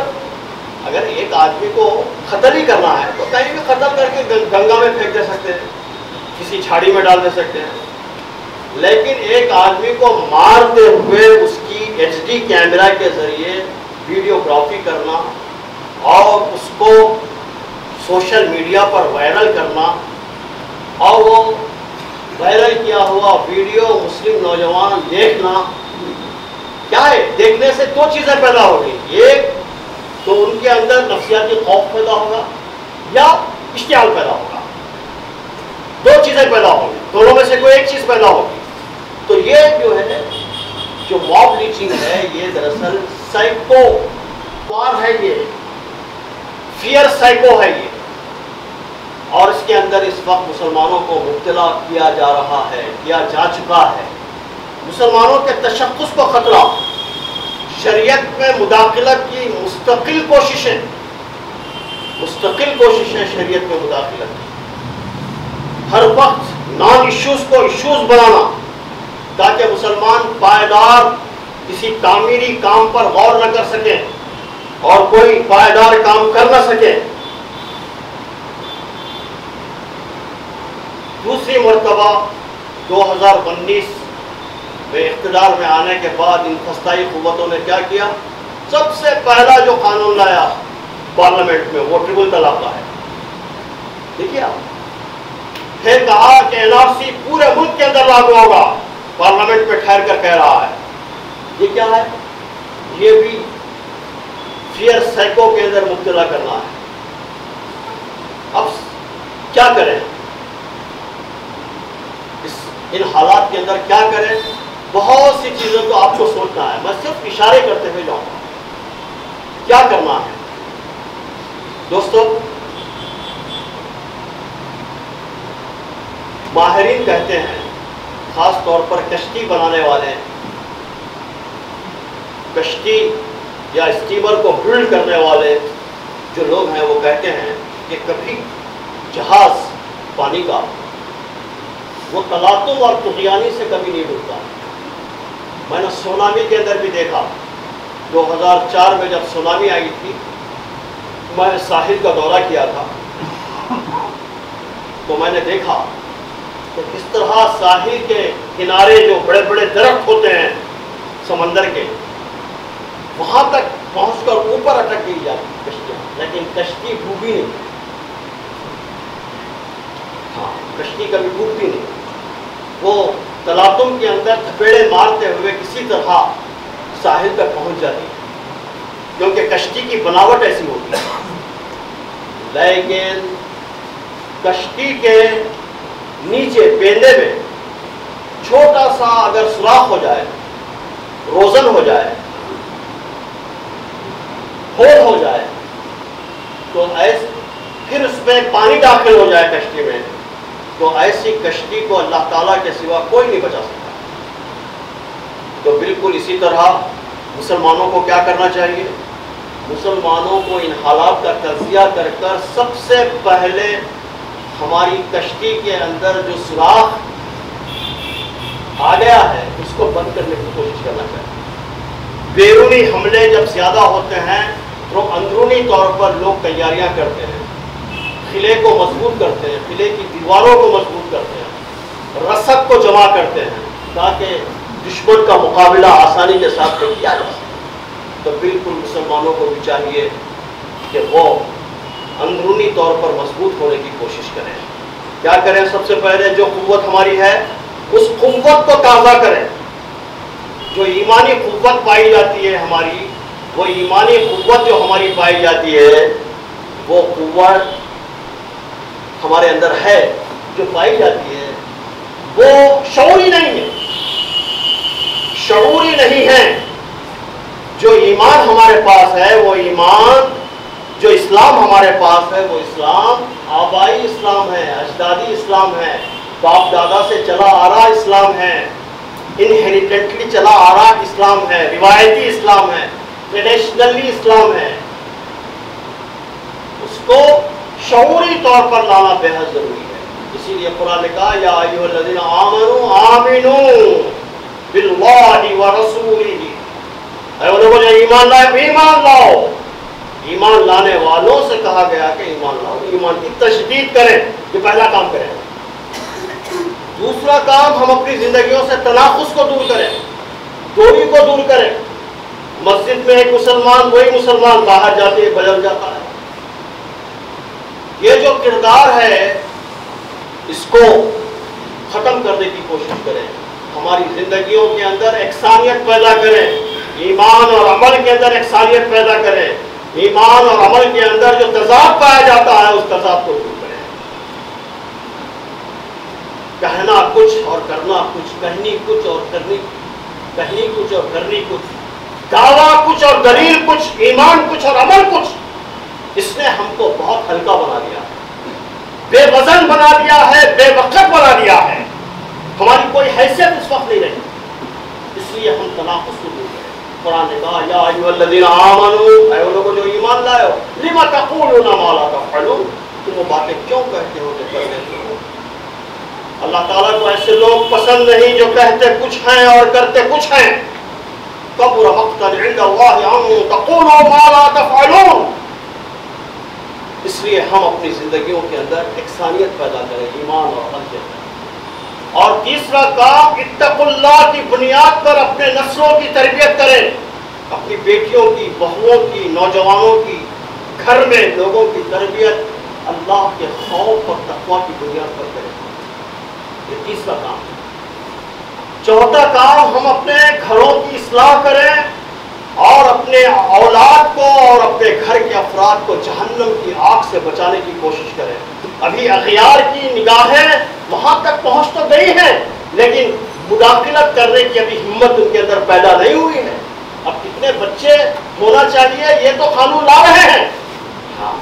اگر ایک آدمی کو قتل ہی کرنا ہے تو کہیں بھی قتل کر کے گنگا میں پھینک دے سکتے ہیں، کسی چھاڑی میں ڈال دے سکتے ہیں، لیکن ایک آدمی کو مارتے ہوئے اس کی HD کیمرہ کے ذریعے ویڈیوگرافی کرنا اور اس کو سوشل میڈیا پر وائرل کرنا، اور وہ وائرل کیا ہوا ویڈیو مسلم نوجوان دیکھنا، کیا ہے؟ دیکھنے سے دو چیزیں پیدا ہوگی، ایک تو ان کے اندر نفسیاتی خوف پیدا ہوگا یا اشتعال پیدا ہوگا، دو چیزیں پیدا ہوں گی، دونوں میں سے کوئی ایک چیز پیدا ہوگی۔ تو یہ جو ہے، جو ماب لیچنگ ہے، یہ دراصل سائیکو وار ہے، یہ فیئر سائیکو ہے یہ، اور اس کے اندر اس وقت مسلمانوں کو مبتلا کیا جا رہا ہے، کیا جا چکا ہے۔ مسلمانوں کے تشخص کو خطرہ، شریعت میں مداخلت کی مستقل کوششیں شریعت میں مداخلت کی، ہر وقت نان ایشوز کو ایشوز بنانا تاکہ مسلمان پائیدار کسی تعمیری کام پر غور نہ کر سکیں اور کوئی پائیدار کام کر نہ سکیں۔ دوسری مرتبہ 2019 میں اقتدار میں آنے کے بعد ان فسطائی قوتوں نے کیا کیا؟ سب سے پہلا جو قانون لایا پارلیمنٹ میں وہ ٹرپل طلاق کا ہے۔ دیکھیے آپ، پھر کہا کہ NRC پورے ملک کے اندر لاگو ہوگا، پارلیمنٹ میں ٹھہر کر کہہ رہا ہے۔ یہ کیا ہے؟ یہ بھی فیئر سائیکو کے اندر مبتلا کرنا ہے۔ اب کیا کریں؟ ان حالات کے اندر کیا کریں؟ بہت سی چیزوں کو آپ کو سوچنا ہے، میں صرف اشارے کرتے ہوئے جاؤں گا۔ کیا کرنا ہے دوستو؟ ماہرین کہتے ہیں، خاص طور پر کشتی بنانے والے، کشتی یا اسٹیمر کو بلڈ کرنے والے جو لوگ ہیں، وہ کہتے ہیں کہ کبھی جہاز پانی کا وہ تلاطم اور طغیانی سے کبھی نہیں ڈوبتا۔ میں نے سونامی کے اندر بھی دیکھا، 2004 میں جب سونامی آئی تھی، میں ساحل کا دورہ کیا تھا، تو میں نے دیکھا کہ کس طرح ساحل کے کنارے جو بڑے بڑے درخت ہوتے ہیں سمندر کے، وہاں تک پہنچ کر اوپر اٹک گئی جاتی کشتیاں، لیکن کشتی ڈوبی نہیں۔ ہاں، کشتی کبھی ڈوبتی نہیں، وہ تلاطم کے اندر تھپیڑے مارتے ہوئے کسی طرح ساحل تک پہنچ جاتی ہے، کیونکہ کشتی کی بناوٹ ایسی ہوتی ہے۔ لیکن کشتی کے نیچے پیندے میں چھوٹا سا اگر سوراخ ہو جائے، روزن ہو جائے، ہول ہو جائے، تو پھر اس میں پانی داخل ہو جائے کشتی میں، تو ایسی کشتی کو اللہ تعالیٰ کے سوا کوئی نہیں بچا سکتا۔ تو بالکل اسی طرح مسلمانوں کو کیا کرنا چاہیے؟ مسلمانوں کو ان حالات کا تجزیہ کر کر سب سے پہلے ہماری کشتی کے اندر جو سوراخ آ گیا ہے اس کو بند کرنے کی کوشش کرنا چاہیے۔ بیرونی حملے جب زیادہ ہوتے ہیں تو اندرونی طور پر لوگ تیاریاں کرتے ہیں، قلعے کو مضبوط کرتے ہیں، قلعے کی دیواروں کو مضبوط کرتے ہیں، رسد کو جمع کرتے ہیں تاکہ دشمن کا مقابلہ آسانی کے ساتھ کیا جا سکے۔ تو بالکل مسلمانوں کو بھی چاہیے کہ وہ اندرونی طور پر مضبوط ہونے کی کوشش کریں۔ کیا کریں؟ سب سے پہلے جو قوت ہماری ہے اس قوت کو تازہ کریں۔ جو ایمانی قوت پائی جاتی ہے ہماری، وہ ایمانی قوت جو ہماری پائی جاتی ہے وہ قوت ہمارے اندر ہے جو پائی جاتی ہے وہ شعوری نہیں ہے، شعوری نہیں ہے۔ جو ایمان ہمارے پاس ہے وہ ایمان، جو اسلام ہمارے پاس ہے وہ اسلام آبائی اسلام ہے، اجدادی اسلام ہے، باپ دادا سے چلا آ رہا اسلام ہے، انہیریٹنٹلی چلا آ رہا اسلام ہے، روایتی اسلام ہے، ٹریڈیشنلی اسلام ہے۔ اس کو شعوری طور پر لانا بے حد ضروری ہے۔ اسی لیے قرآن نے کہا یا ایھا الذین آمنوا آمنوا باللہ ورسولہ، اے وہ لوگوں جو ایمان لائے ایمان لاؤ۔ ایمان لانے والوں سے کہا گیا کہ ایمان لاؤ، ایمان کی تشدید کریں، یہ پہلا کام کریں۔ دوسرا کام، ہم اپنی زندگیوں سے تناقض کو دور کریں، دوری کو دور کریں۔ مسجد میں ایک مسلمان وہی مسلمان باہر جاتے بدل جاتا ہے۔ یہ جو کردار ہے اس کو ختم کرنے کی کوشش کریں، ہماری زندگیوں کے اندر یکسانیت پیدا کریں، ایمان اور عمل کے اندر یکسانیت پیدا کریں، ایمان اور عمل کے اندر جو تضاد پایا جاتا ہے اس تضاد کو دور کریں۔ کہنا کچھ اور کرنا کچھ، کہنی کچھ اور کہنی کچھ اور کرنی کچھ، دعویٰ کچھ اور دلیل کچھ، ایمان کچھ اور عمل کچھ، اس نے ہم کو بہت ہلکا بنا دیا ہے، بے وزن بنا دیا ہے، بے وقت بنا دیا ہے، ہماری کوئی حیثیت اس وقت نہیں رہی۔ اس لیے ہم تناقض کو دور کریں۔ قرآن نے کہا یا ایھا الذین آمنوا، اے وہ لوگوں جو ایمان لائے ہو، لم تقولون ما لا تفعلون، تم وہ باتیں کیوں کہتے ہو جو کر دیتے ہو؟ اللہ تعالیٰ کو ایسے لوگ پسند نہیں جو کہتے کچھ ہیں اور کرتے کچھ ہیں۔ کبر مقتا عند اللہ ان تقولوا ما لا تفعلون۔ اس لیے ہم اپنی زندگیوں کے اندر یکسانیت پیدا کریں، ایمان اور عمل کے اندر۔ اور تیسرا کام، اتقوا اللہ کی بنیاد پر اپنے نسلوں کی تربیت کریں، اپنی بیٹیوں کی، بہوؤں کی، نوجوانوں کی، گھر میں لوگوں کی تربیت اللہ کے خوف اور تقوی کی بنیاد پر کریں۔ یہ تیسرا کام ہے۔ چوتھا کام، ہم اپنے گھروں کی اصلاح کریں اور اپنے اولاد کو اور اپنے گھر کے افراد کو جہنم کی آگ سے بچانے کی کوشش کریں۔ ابھی اغیار کی نگاہیں وہاں تک پہنچ تو گئی ہیں لیکن مداخلت کرنے کی ابھی ہمت ان کے اندر پیدا نہیں ہوئی ہے۔ اب کتنے بچے ہونا چاہیے یہ تو قانون لا رہے ہیں، ہاں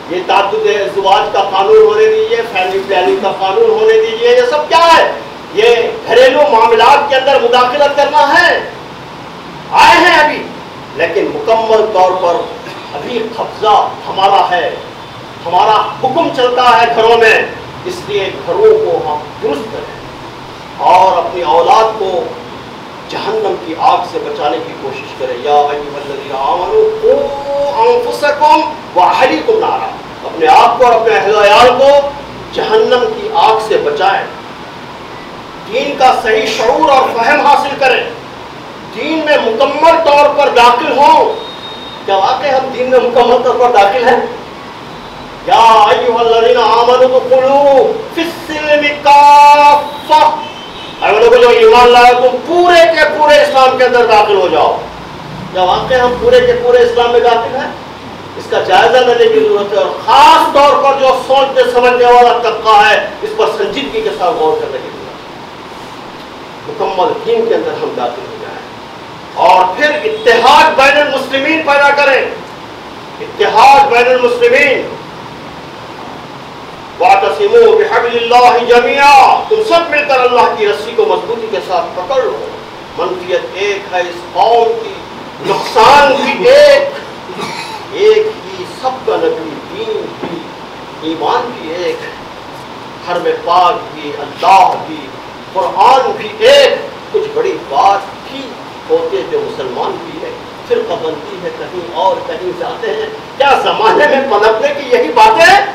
یہ تعدد ازواج کا قانون ہونے دیجیے، فیملی پلاننگ کا قانون ہونے دیجیے، یہ سب کیا ہے؟ یہ گھریلو معاملات کے اندر مداخلت کرنا ہے۔ آئے ہیں ابھی لیکن مکمل طور پر ابھی قبضہ ہمارا ہے، ہمارا حکم چلتا ہے گھروں میں، اس لیے گھروں کو ہم درست کریں اور اپنی اولاد کو جہنم کی آگ سے بچانے کی کوشش کریں۔ یا ایھا الذین آمنوا قوا انفسکم واہلیکم نارا، اپنے آپ کو اور اپنے اہل و عیال کو جہنم کی آگ سے بچائیں۔ دین کا صحیح شعور اور فہم حاصل کریں، دین میں مکمل طور پر داخل ہوں۔ کیا واقعی ہم دین میں مکمل طور پر داخل ہیں؟ یا ایھا الذین آمنوا ادخلوا فی السلم کافہ، اے وہ لوگ جو ایمان لائے تم پورے کے پورے اسلام کے اندر داخل ہو جاؤ۔ کیا واقعی ہم پورے کے پورے اسلام میں داخل ہیں؟ اس کا جائزہ لینے کی ضرورت ہے، اور خاص طور پر جو سوچنے سمجھنے والا طبقہ ہے اس پر سنجیدگی کے ساتھ غور کرنے کی ضرورت ہے۔ مکمل دین کے اندر ہم داخل ہو جائیں اور پھر اتحاد بین المسلمین پیدا کریں، اتحاد بین المسلمین۔ وَاعْتَصِمُوا بِحَبْلِ اللَّهِ جَمِيعًا، تم سب مل کر اللہ کی رسی کو مضبوطی کے ساتھ پکڑ لو۔ منفیت ایک ہے اس قوم کی، نقصان بھی ایک ہی، سب کا نبی، دین بھی، ایمان بھی ایک ہے، حرم پاک بھی، اللہ بھی، قرآن بھی ایک۔ کچھ بڑی بات بھی ہوتے جو مسلمان بھی ہے، فرقہ بندی ہے، کہیں اور کہیں جاتے ہیں۔ کیا زمانے میں پنپنے کی یہی باتیں ہیں؟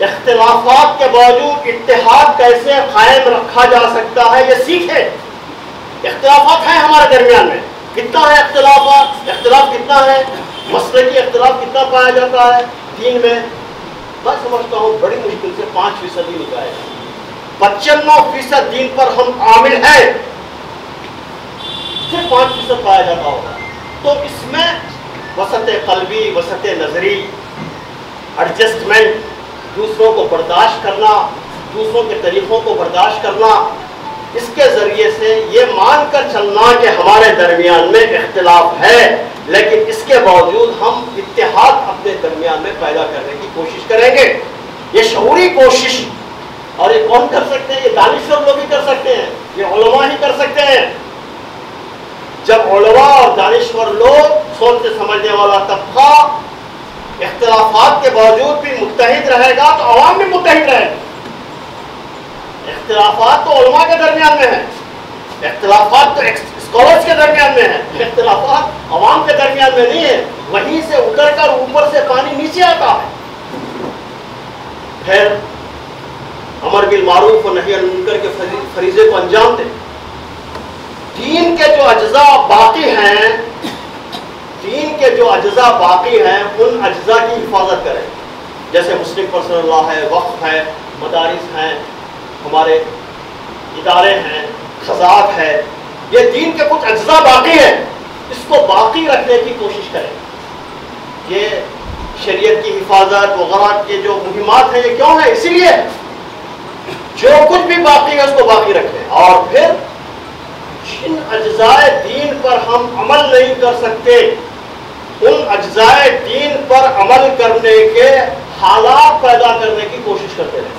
اختلافات کے باوجود اتحاد کیسے قائم رکھا جا سکتا ہے یہ سیکھیں۔ اختلافات ہیں ہمارے درمیان میں، کتنا ہے اختلافات؟ اختلاف کتنا ہے؟ مسلکی اختلاف کتنا پایا جاتا ہے دین میں؟ میں سمجھتا ہوں بڑی مشکل سے 5% ہی نکالے گا۔ 95% دین پر ہم عامل ہیں، صرف 5% پایا جاتا ہوگا۔ تو اس میں وسط قلبی، وسط نظری، ایڈجسٹمنٹ، دوسروں کو برداشت کرنا، دوسروں کے طریقوں کو برداشت کرنا، اس کے ذریعے سے یہ مان کر چلنا کہ ہمارے درمیان میں اختلاف ہے، لیکن اس کے باوجود ہم اتحاد اپنے درمیان میں پیدا کرنے کی کوشش کریں گے۔ یہ شعوری کوشش، اور یہ کون کر سکتے ہیں؟ یہ دانشور لوگ ہی کر سکتے ہیں، یہ علماء ہی کر سکتے ہیں۔ جب علماء اور دانشور لوگ، سوچنے سمجھنے والا طبقہ اختلافات کے باوجود بھی متحد رہے گا تو عوام بھی متحد رہے گی۔ اختلافات تو علماء کے درمیان میں ہیں، اختلافات تو اسکالرز کے درمیان میں ہیں، اختلافات عوام کے درمیان میں نہیں ہے۔ وہیں سے اتر کر اوپر سے پانی نیچے آتا ہے۔ پھر امر بالمعروف و نہی عن المنکر کے فریضے کو انجام دیں۔ دین کے جو اجزاء باقی ہیں، دین کے جو اجزاء باقی ہیں ان اجزاء کی حفاظت کریں، جیسے مسلم پرسنل لا ہے، وقف ہے، مدارس ہیں، ہمارے ادارے ہیں، خزانات ہے، یہ دین کے کچھ اجزاء باقی ہیں، اس کو باقی رکھنے کی کوشش کریں۔ یہ شریعت کی حفاظت وغیرہ کے جو مہمات ہیں یہ کیوں ہیں؟ اسی لیے جو کچھ بھی باقی ہے اس کو باقی رکھیں، اور پھر جن اجزاء دین پر ہم عمل نہیں کر سکتے ان اجزاء دین پر عمل کرنے کے حالات پیدا کرنے کی کوشش کرتے رہیں۔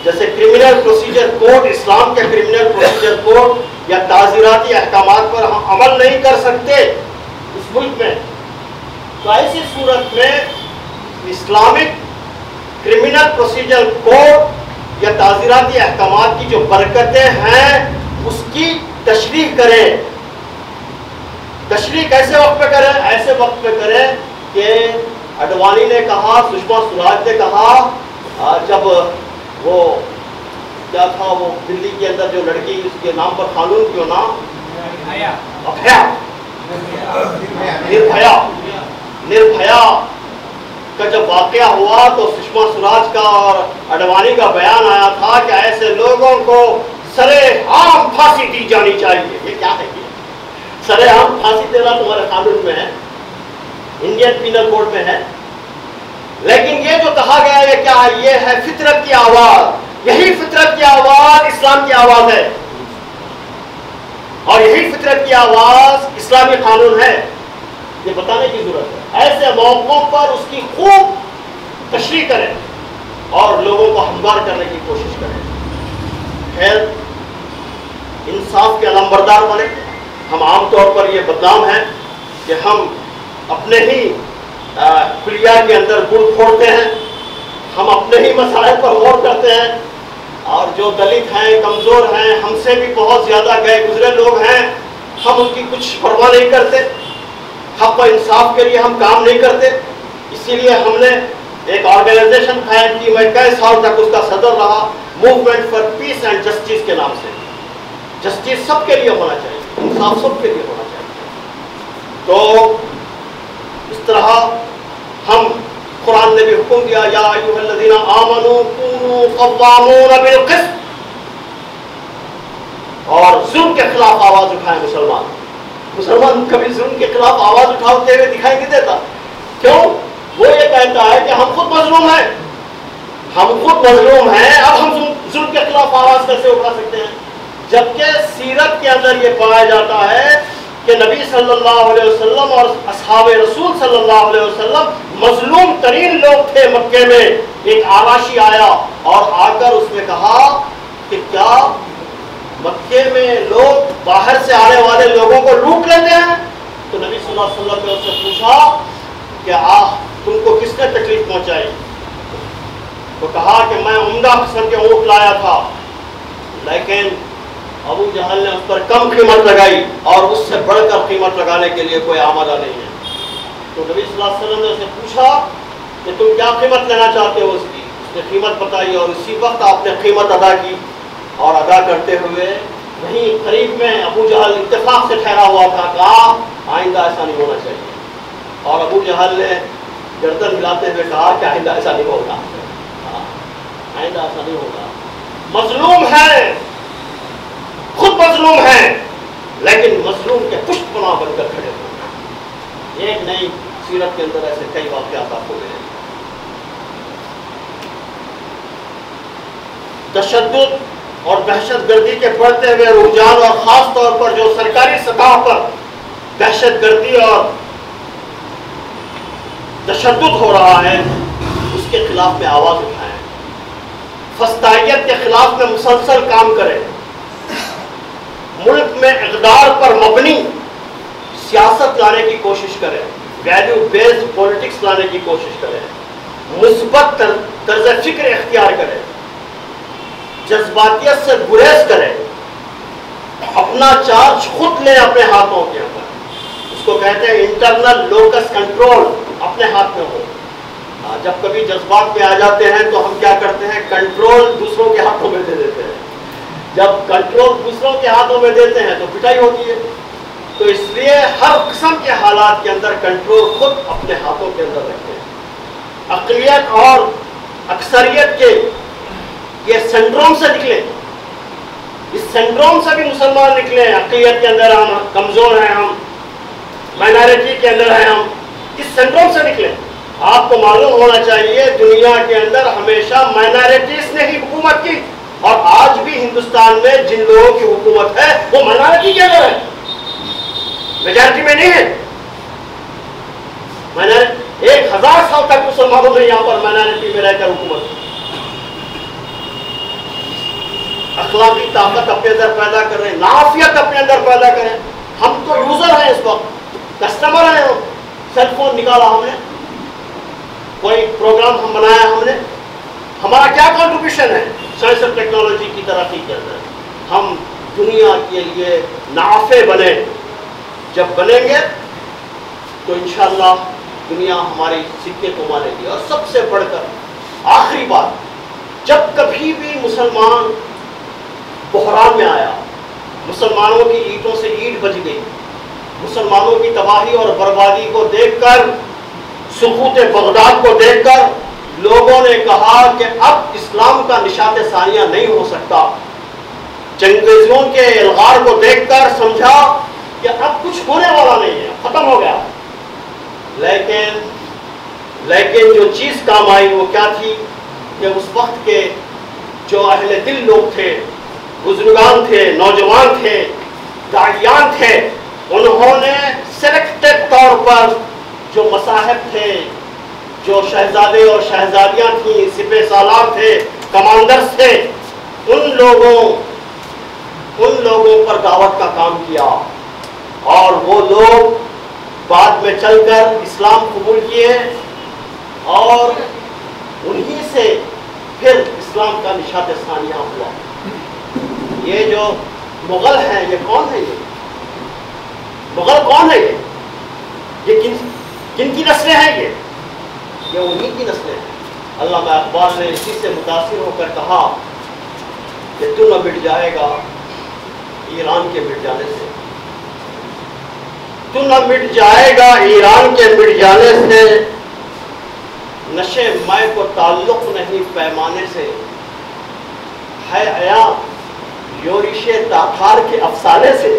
جیسے کرمنل پروسیجر کوڈ، اسلام کے کرمنل پروسیجر کوڈ یا تعزیراتی احکامات پر ہم عمل نہیں کر سکتے اس ملک میں، تو ایسی صورت میں اسلامک کرمنل پروسیجر کوڈ یا تعزیراتی احکامات کی جو برکتیں ہیں اس کی تشریح کریں۔ تشریح کیسے وقت پہ کریں؟ ایسے وقت پہ کریں کہ اڈوانی نے کہا، سشما سوراج نے کہا، جب وہ کیا تھا وہ دلی کے اندر جو لڑکی، اس کے نام پر قانون کیوں نام نربھیا کا جب واقعہ ہوا تو سشما سوراج کا اور اڈوانی کا بیان آیا تھا کہ ایسے لوگوں کو سرے عام پھانسی دی جانی چاہیے۔ یہ کیا ہے؟ سرے عام پھانسی دینا تمہارے قانون میں ہے، انڈین پینل کوڈ میں ہے، لیکن یہ جو کہا گیا یہ کیا ہے؟ یہ ہے فطرت کی آواز۔ یہی فطرت کی آواز اسلام کی آواز ہے، اور یہی فطرت کی آواز اسلامی قانون ہے، یہ بتانے کی ضرورت ہے۔ ایسے موقعوں پر اس کی خوب تشریح کریں اور لوگوں کو ہمدار کرنے کی کوشش کریں۔ خیر، انصاف کے علمبردار بنے۔ ہم عام طور پر یہ بدنام ہیں کہ ہم اپنے ہی کلیا کے اندر گڑ پھوڑتے ہیں، ہم اپنے ہی مسائل پر غور کرتے ہیں، اور جو دلت ہیں، کمزور ہیں، ہم سے بھی بہت زیادہ گئے گزرے لوگ ہیں، ہم ان کی کچھ پرواہ نہیں کرتے، حق و انصاف کے لیے ہم کام نہیں کرتے۔ اسی لیے ہم نے ایک آرگنائزیشن قائم کی، میں کئی سال تک اس کا صدر رہا، movement for piece and justice کے نام سے۔ جسٹس سب کے لیے ہونا چاہیے، انصاف سب کے لیے ہونا چاہیے۔ تو اس طرح ہم، قرآن نے بھی حکم دیا، یا ایھا الذین آمنوا کونوا قوامون بالقسط، اور ظلم کے خلاف آواز اٹھائے۔ مسلمان کبھی ظلم کے خلاف آواز اٹھاتے ہوئے دکھائی نہیں دیتا۔ کیوں؟ وہ یہ کہتا ہے کہ ہم خود مظلوم ہیں، ہم خود مظلوم ہیں، اب ہم ظلم کے خلاف آواز کیسے اٹھا سکتے ہیں؟ جبکہ سیرت کے اندر یہ پایا جاتا ہے کہ نبی صلی اللہ علیہ وسلم اور اصحاب رسول صلی اللہ علیہ وسلم مظلوم ترین لوگ تھے مکے میں. ایک آواشی آیا اور آ کر اس نے کہا کہ کیا مکے میں لوگ باہر سے آنے والے لوگوں کو لوٹ لیتے ہیں؟ تو نبی صلی اللہ علیہ وسلم نے اس سے پوچھا کہ تم کو کس نے تکلیف پہنچائی؟ تو کہا کہ میں عمدہ قسم کے اونٹ لایا تھا، لیکن ابو جہل نے اس پر کم قیمت لگائی اور اس سے بڑھ کر قیمت لگانے کے لیے کوئی آمادہ نہیں ہے. تو نبی صلی اللہ علیہ وسلم نے اسے پوچھا کہ تم کیا قیمت لینا چاہتے ہو اس کی؟ اس نے قیمت بتائی اور اسی وقت آپ نے قیمت ادا کی. اور ادا کرتے ہوئے وہیں قریب میں ابو جہل اتفاق سے ٹھہرا ہوا تھا. کہا آئندہ ایسا نہیں ہونا چاہیے. اور ابو جہل نے گردن ملاتے ہوئے کہا کہ آئندہ ایسا نہیں ہوگا، آئندہ ایسا نہیں ہوگا. مظلوم ہے، خود مظلوم ہے، لیکن مظلوم کے پشت پناہ بن کر کھڑے ہوئے. ایک نئی سیرت کے اندر ایسے کئی واقعات آپ کو ملے. تشدد اور دہشت گردی کے بڑھتے ہوئے رجحان اور خاص طور پر جو سرکاری سطح پر دہشت گردی اور تشدد ہو رہا ہے اس کے خلاف میں آواز اٹھائیں. فسطائیت کے خلاف میں مسلسل کام کریں. ملک میں اقدار پر مبنی سیاست لانے کی کوشش کریں. ویلیو بیسڈ پولیٹکس لانے کی کوشش کریں. مثبت طرز فکر اختیار کریں. جذباتیت سے گریز کریں. اپنا چارج خود لیں اپنے ہاتھوں کے اندر. اس کو کہتے ہیں انٹرنل لوکس کنٹرول اپنے ہاتھ میں ہو. جب کبھی جذبات میں آ جاتے ہیں تو ہم کیا کرتے ہیں؟ کنٹرول دوسروں کے ہاتھوں میں دے دیتے ہیں. جب کنٹرول دوسروں کے ہاتھوں میں دیتے ہیں تو پٹائی ہوتی ہے. تو اس لیے ہر قسم کے حالات کے اندر کنٹرول خود اپنے ہاتھوں کے اندر رکھتے ہیں. اقلیت اور اکثریت کے یہ سنڈروم سے نکلے. اس سنڈروم سے بھی مسلمان نکلے. اقلیت کے اندر ہم کمزور ہیں، ہم مائنارٹی کے اندر ہیں، ہم اس سنڈروم سے نکلے. آپ کو معلوم ہونا چاہیے دنیا کے اندر ہمیشہ مائنارٹیز نے ہی حکومت کی، اور آج بھی ہندوستان میں جن لوگوں کی حکومت ہے وہ مائنارٹی کے اندر ہے، میجارٹی میں نہیں ہے. 1000 سال تک مسلمانوں نے یہاں پر مائنارٹی میں رہ کر حکومت کی. اخلاقی طاقت اپنے اندر پیدا کر رہے ہیں، نافیت اپنے اندر پیدا کریں. ہم تو یوزر ہیں، اس وقت کسٹمر ہیں. سیل فون نکالا ہم نے، کوئی پروگرام ہم بنایا ہم نے. ہمارا کیا کنٹریبیوشن ہے سائنس اور ٹیکنالوجی کی ترقی کے اندر؟ ہم دنیا کے لیے نافع بنے. جب بنیں گے تو انشاءاللہ دنیا ہماری سکے کو مانے گی. اور سب سے بڑھ کر آخری بات، جب کبھی بھی مسلمان بحران میں آیا، مسلمانوں کی اینٹوں سے اینٹ بج گئی، مسلمانوں کی تباہی اور بربادی کو دیکھ کر، سقوط بغداد کو دیکھ کر لوگوں نے کہا کہ اب اسلام کا نشاط ثانیہ نہیں ہو سکتا. چنگیزوں کے الغار کو دیکھ کر سمجھا کہ اب کچھ ہونے والا نہیں ہے، ختم ہو گیا. لیکن جو چیز کام آئی وہ کیا تھی کہ اس وقت کے جو اہل دل لوگ تھے، بزرگان تھے، نوجوان تھے، داعیان تھے، انہوں نے سلیکٹڈ طور پر جو مصاحب تھے، جو شہزادے اور شہزادیاں تھیں، سپہ سالار تھے، کمانڈرز تھے، ان لوگوں پر دعوت کا کام کیا. اور وہ لوگ بعد میں چل کر اسلام قبول کیے، اور انہی سے پھر اسلام کا نشاط ثانیہ ہوا. یہ جو مغل ہیں یہ کون ہے؟ یہ مغل کون ہے؟ یہ کن کی نسلیں ہیں؟ یہ انہی کی نسلیں ہیں. علامہ اقبال نے اسی سے متاثر ہو کر کہا کہ تو نہ مٹ جائے گا ایران کے مٹ جانے سے، تو نہ مٹ جائے گا ایران کے مٹ جانے سے، نشے مے کو تعلق نہیں پیمانے سے، ہے عیاں یورش تاتار کے افسانے سے،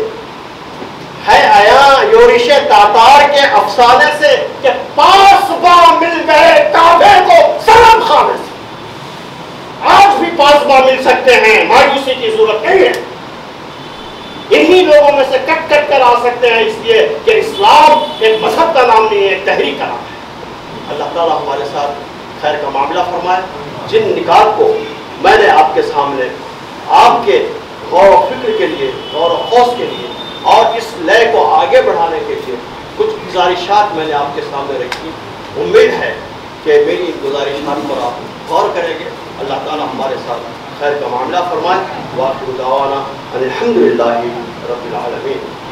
ہے عیاں یورش تاتار کے افسانے سے کہ پاسباں مل گئے کعبے کو صنم خانے سے. آج بھی پاسباں مل سکتے ہیں، مایوسی کی ضرورت نہیں ہے. انہی لوگوں میں سے کٹ کر آ سکتے ہیں، اس لیے کہ اسلام ایک مذہب کا نام نہیں ہے، ایک تحریک کا نام ہے۔ اللہ تعالیٰ ہمارے ساتھ خیر کا معاملہ فرمائے۔ جن نکات کو میں نے آپ کے سامنے آپ کے غور و فکر کے لیے، غور و خوض کے لیے اور اس لئے کو آگے بڑھانے کے لیے کچھ گزارشات میں نے آپ کے سامنے رکھی، امید ہے کہ میری ان گزارشات پر آپ غور کریں گے۔ اللہ تعالیٰ ہمارے ساتھ خیر کا معاملہ فرمائے۔ وآخر دعوانا ان الحمد للہ رب العالمین۔